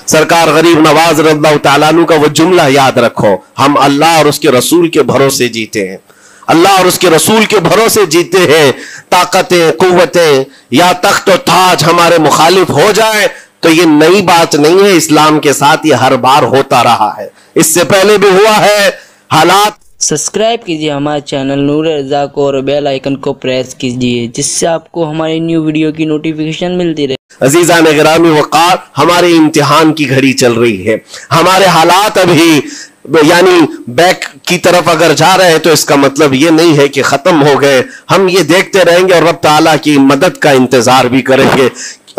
सरकार गरीब नवाज रज़ियल्लाहु ताला अन्हु का वो जुमला याद रखो, हम अल्लाह और उसके रसूल के भरोसे जीते हैं, अल्लाह और उसके रसूल के भरोसे जीते हैं। ताकतें कुव्वतें या तख्त और ताज हमारे मुखालिफ हो जाए तो ये नई बात नहीं है, इस्लाम के साथ ये हर बार होता रहा है, इससे पहले भी हुआ है। हालात सब्सक्राइब कीजिए हमारे चैनल नूर रज़ा को और बेल आइकन को प्रेस कीजिए, जिससे आपको हमारी न्यू वीडियो की नोटिफिकेशन मिलती रहे। अजीज़ान गिरामी वक़ार, हमारे इम्तिहान की घड़ी चल रही है, हमारे हालात अभी यानी बैक की तरफ अगर जा रहे हैं तो इसका मतलब ये नहीं है कि खत्म हो गए। हम ये देखते रहेंगे और रब ताला की मदद का इंतजार भी करेंगे।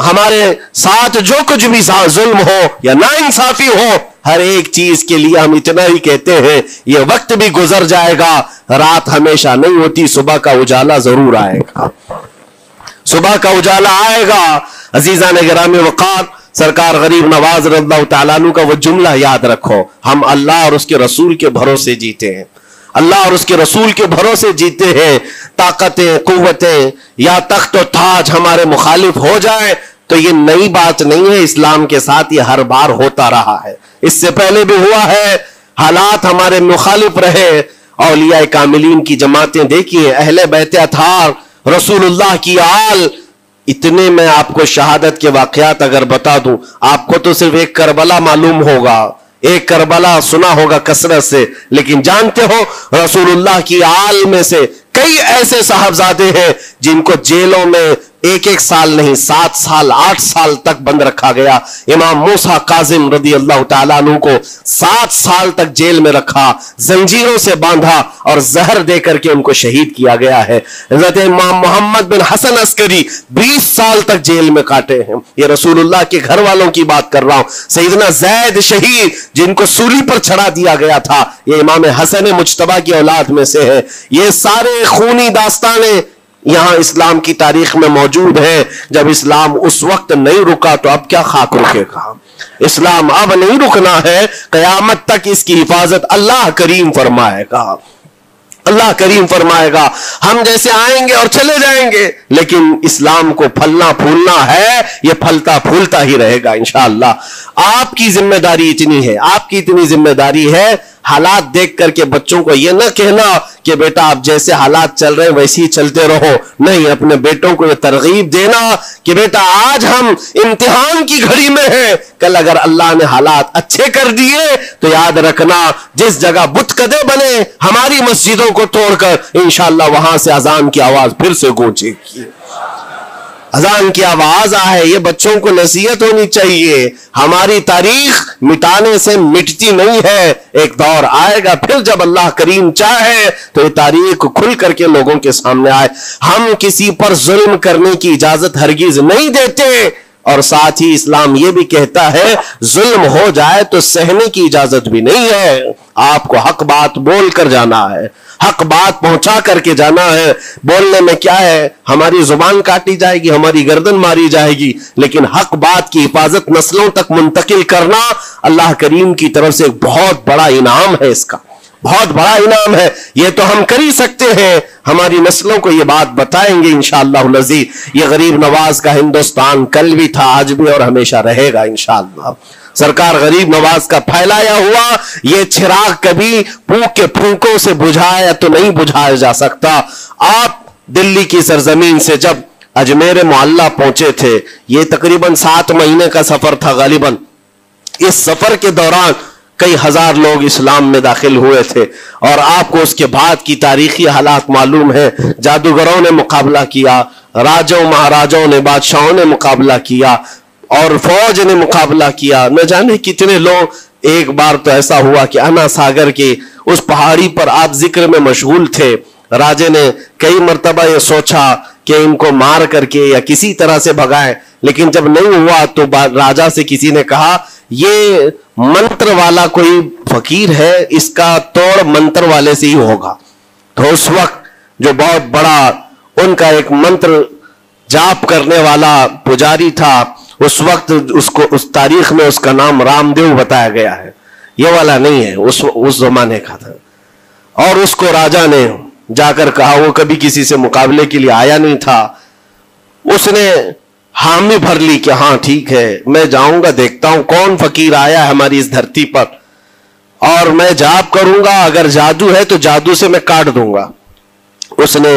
हमारे साथ जो कुछ भी जुल्म हो या नाइंसाफी हो, हर एक चीज के लिए हम इतना ही कहते हैं, ये वक्त भी गुजर जाएगा, रात हमेशा नहीं होती, सुबह का उजाला जरूर आएगा, सुबह का उजाला आएगा। अजीज़ान गिरामी वक़ार, सरकार गरीब नवाज रज़ियल्लाहु ताला अन्हु का वो जुमला याद रखो, हम अल्लाह और उसके रसूल के भरोसे जीते हैं, अल्लाह और उसके रसूल के भरोसे जीते हैं। ताकतें कुव्वतें या तख्त और ताज हमारे मुखालिफ हो जाए तो ये नई बात नहीं है, इस्लाम के साथ ये हर बार होता रहा है, इससे पहले भी हुआ है। हालात हमारे मुखालिफ रहे। औलिया कामिलीन की जमातें देखिए, अहले बैत अतार, रसूलुल्लाह की आल, इतने में आपको शहादत के वाकयात अगर बता दूं, आपको तो सिर्फ एक करबला मालूम होगा, एक करबला सुना होगा कसरत से, लेकिन जानते हो रसूलुल्लाह की आल में से कई ऐसे साहबजादे हैं जिनको जेलों में एक एक साल नहीं 7 साल 8 साल तक बंद रखा गया। इमाम मूसा काजिम रज़ियल्लाहु ताला अन्हु को 7 साल तक जेल में रखा, जंजीरों से बांधा और जहर दे करके उनको शहीद किया गया है। हज़रत इमाम मोहम्मद बिन हसन अस्करी 20 साल तक जेल में काटे हैं। ये रसूलुल्लाह के घर वालों की बात कर रहा हूं। सैयदना ज़ैद शहीद जिनको सूली पर चढ़ा दिया गया था, ये इमाम हसन मुज्तबा की औलाद में से है। ये सारे खूनी दास्ताने यहां इस्लाम की तारीख में मौजूद है। जब इस्लाम उस वक्त नहीं रुका तो अब क्या खाक रुकेगा? इस्लाम अब नहीं रुकना है, कयामत तक इसकी हिफाजत अल्लाह करीम फरमाएगा, अल्लाह करीम फरमाएगा। हम जैसे आएंगे और चले जाएंगे, लेकिन इस्लाम को फलना फूलना है, ये फलता फूलता ही रहेगा इंशाअल्लाह। आपकी जिम्मेदारी इतनी है, आपकी इतनी जिम्मेदारी है, हालात देख करके बच्चों को यह ना कहना कि बेटा आप जैसे हालात चल रहे हैं वैसे ही चलते रहो। नहीं, अपने बेटों को यह तरगीब देना कि बेटा आज हम इम्तिहान की घड़ी में हैं, कल अगर अल्लाह ने हालात अच्छे कर दिए तो याद रखना, जिस जगह बुतकदे बने हमारी मस्जिदों को तोड़कर इंशाअल्लाह वहां से अजान की आवाज फिर से गूंजेगी, अजान की आवाज आए। ये बच्चों को नसीहत होनी चाहिए। हमारी तारीख मिटाने से मिटती नहीं है, एक दौर आएगा फिर जब अल्लाह करीम चाहे तो ये तारीख खुल करके लोगों के सामने आए। हम किसी पर जुल्म करने की इजाजत हरगिज नहीं देते, और साथ ही इस्लाम ये भी कहता है जुल्म हो जाए तो सहने की इजाजत भी नहीं है। आपको हक बात बोल कर जाना है, हक बात पहुंचा करके जाना है। बोलने में क्या है, हमारी जुबान काटी जाएगी, हमारी गर्दन मारी जाएगी, लेकिन हक बात की हिफाजत नस्लों तक मुंतकिल करना अल्लाह करीम की तरफ से एक बहुत बड़ा इनाम है, इसका बहुत बड़ा इनाम है। ये तो हम कर ही सकते हैं, हमारी नस्लों को ये बात बताएंगे इंशाअल्लाह नज़ीर। ये गरीब नवाज का हिंदुस्तान कल भी था, आज भी और हमेशा रहेगा इंशाअल्लाह। सरकार गरीब नवाज का फैलाया हुआ ये चिराग कभी फूंक के फूंकों से बुझाया तो नहीं बुझाया जा सकता। आप दिल्ली की सरजमीन से जब अजमेर मोहल्ला पहुंचे थे, ये तकरीबन 7 महीने का सफर था गालिबन। इस सफर के दौरान कई हजार लोग इस्लाम में दाखिल हुए थे, और आपको उसके बाद की तारीखी हालात मालूम है। जादूगरों ने मुकाबला किया, राजाओं महाराजाओं ने, बादशाहों ने मुकाबला किया, और फौज ने मुकाबला किया, न जाने कितने लोग। एक बार तो ऐसा हुआ कि अन्ना सागर के उस पहाड़ी पर आप जिक्र में मशगूल थे, राजे ने कई मर्तबा ये सोचा कि इनको मार करके या किसी तरह से भगाए, लेकिन जब नहीं हुआ तो राजा से किसी ने कहा ये मंत्र वाला कोई फकीर है, इसका तोड़ मंत्र वाले से ही होगा। तो उस वक्त जो बहुत बड़ा उनका एक मंत्र जाप करने वाला पुजारी था, उस वक्त उसको उस तारीख में उसका नाम रामदेव बताया गया है, ये वाला नहीं है, उस जमाने का था। और उसको राजा ने जाकर कहा, वो कभी किसी से मुकाबले के लिए आया नहीं था, उसने हामी भर ली कि हाँ ठीक है, मैं जाऊंगा, देखता हूं कौन फकीर आया है हमारी इस धरती पर, और मैं जाप करूंगा, अगर जादू है तो जादू से मैं काट दूंगा। उसने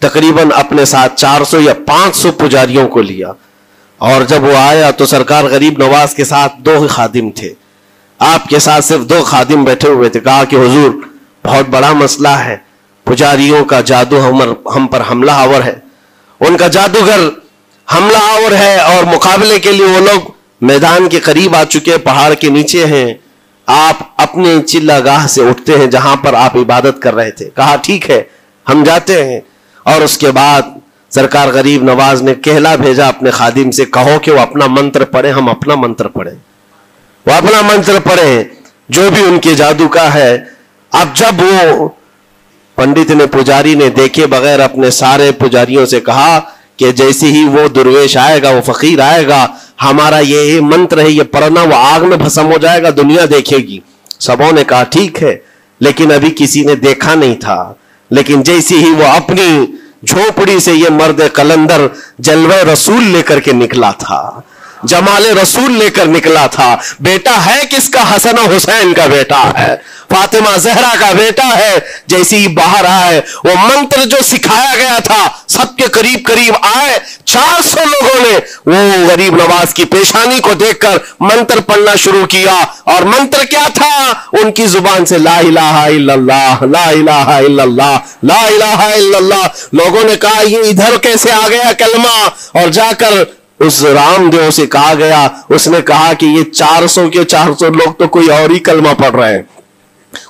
तकरीबन अपने साथ 400 या 500 पुजारियों को लिया, और जब वो आया तो सरकार गरीब नवाज के साथ 2 खादिम थे, आपके साथ सिर्फ 2 खादिम बैठे हुए थे। कहा कि हुजूर बहुत बड़ा मसला है, पुजारियों का जादू हम पर हमला आवर है, उनका जादूगर हमला आवर है, और मुकाबले के लिए वो लोग मैदान के करीब आ चुके हैं, पहाड़ के नीचे हैं, आप अपने चिल्लागाह से उठते हैं जहां पर आप इबादत कर रहे थे। कहा ठीक है हम जाते हैं। और उसके बाद सरकार गरीब नवाज ने कहला भेजा अपने खादिम से, कहो कि वो अपना मंत्र पढ़े, हम अपना मंत्र पढ़े, वो अपना मंत्र पढ़े जो भी उनके जादू का है। अब जब वो पंडित ने, पुजारी ने देखे बगैर अपने सारे पुजारियों से कहा कि जैसे ही वो दुर्वेश आएगा, वो फकीर आएगा, हमारा ये मंत्र है, ये पढ़ना, वो आग में भस्म हो जाएगा, दुनिया देखेगी। सबों ने कहा ठीक है, लेकिन अभी किसी ने देखा नहीं था। लेकिन जैसे ही वो अपनी झोपड़ी से ये मर्द कलंदर जलवे रसूल लेकर के निकला था, जमाले रसूल लेकर निकला था, बेटा है किसका? हसन और हुसैन का बेटा है, फातिमा जहरा का बेटा है। जैसे ही बाहर आए, वो मंत्र जो सिखाया गया था सबके करीब करीब आए। 400 लोगों ने वो गरीब नवाज की पेशानी को देखकर मंत्र पढ़ना शुरू किया। और मंत्र क्या था? उनकी जुबान से ला इलाहा इल्लल्लाह, ला इलाहा इल्लल्लाह, ला इलाहा इल्लल्लाह। लोगों ने कहा ये इधर कैसे आ गया कलमा? और जाकर उस रामदेव से कहा गया, उसने कहा कि ये 400 के 400 लोग तो कोई और ही कलमा पढ़ रहे हैं,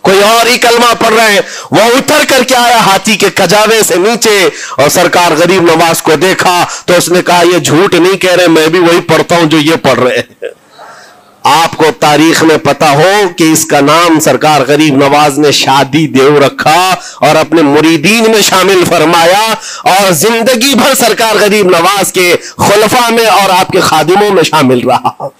कोई और ही कलमा पढ़ रहे हैं। वो उतर करके आया हाथी के कजावे से नीचे, और सरकार गरीब नवाज को देखा तो उसने कहा ये झूठ नहीं कह रहे, मैं भी वही पढ़ता हूं जो ये पढ़ रहे हैं। आपको तारीख में पता हो कि इसका नाम सरकार गरीब नवाज ने शादी देव रखा और अपने मुरीदीन में शामिल फरमाया, और जिंदगी भर सरकार गरीब नवाज के खुलफा में और आपके खादिमों में शामिल रहा।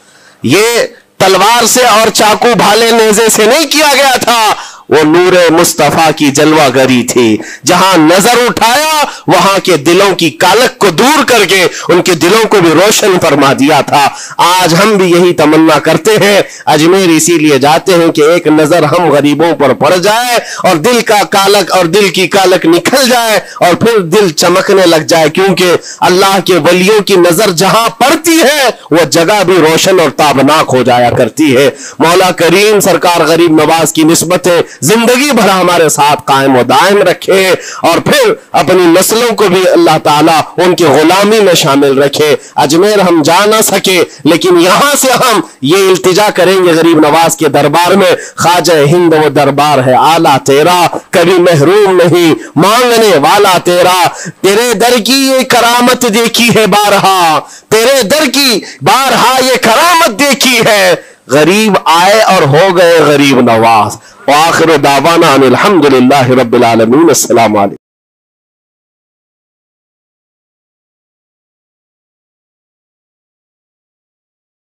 ये तलवार से और चाकू भाले नेज़े से नहीं किया गया था, वो नूरे मुस्तफा की जलवागरी थी। जहां नजर उठाया वहां के दिलों की कालक को दूर करके उनके दिलों को भी रोशन फरमा दिया था। आज हम भी यही तमन्ना करते हैं, अजमेर इसीलिए जाते हैं कि एक नजर हम गरीबों पर पड़ जाए और दिल का कालक और दिल की कालक निकल जाए और फिर दिल चमकने लग जाए, क्योंकि अल्लाह के वलियों की नजर जहां पड़ती है वह जगह भी रोशन और ताबनाक हो जाया करती है। मौला करीम सरकार गरीब नवाज की निस्बतें जिंदगी भर हमारे साथ कायम व दायम रखे, और फिर अपनी नस्लों को भी अल्लाह ताला उनकी गुलामी में शामिल रखे। अजमेर हम जा ना सके, लेकिन यहां से हम ये इल्तिजा करेंगे गरीब नवाज के दरबार में, ख्वाजा हिंद वो दरबार है आला तेरा, कभी महरूम नहीं मांगने वाला तेरा। तेरे दर की ये करामत देखी है बारहा, तेरे दर की बारहा ये करामत देखी है, गरीब आए और हो गए गरीब नवाज। आखिर दावाना अनिल हम्दुलिल्लाहि रब्बिल आलमीन। अस्सलामु अलैकुम।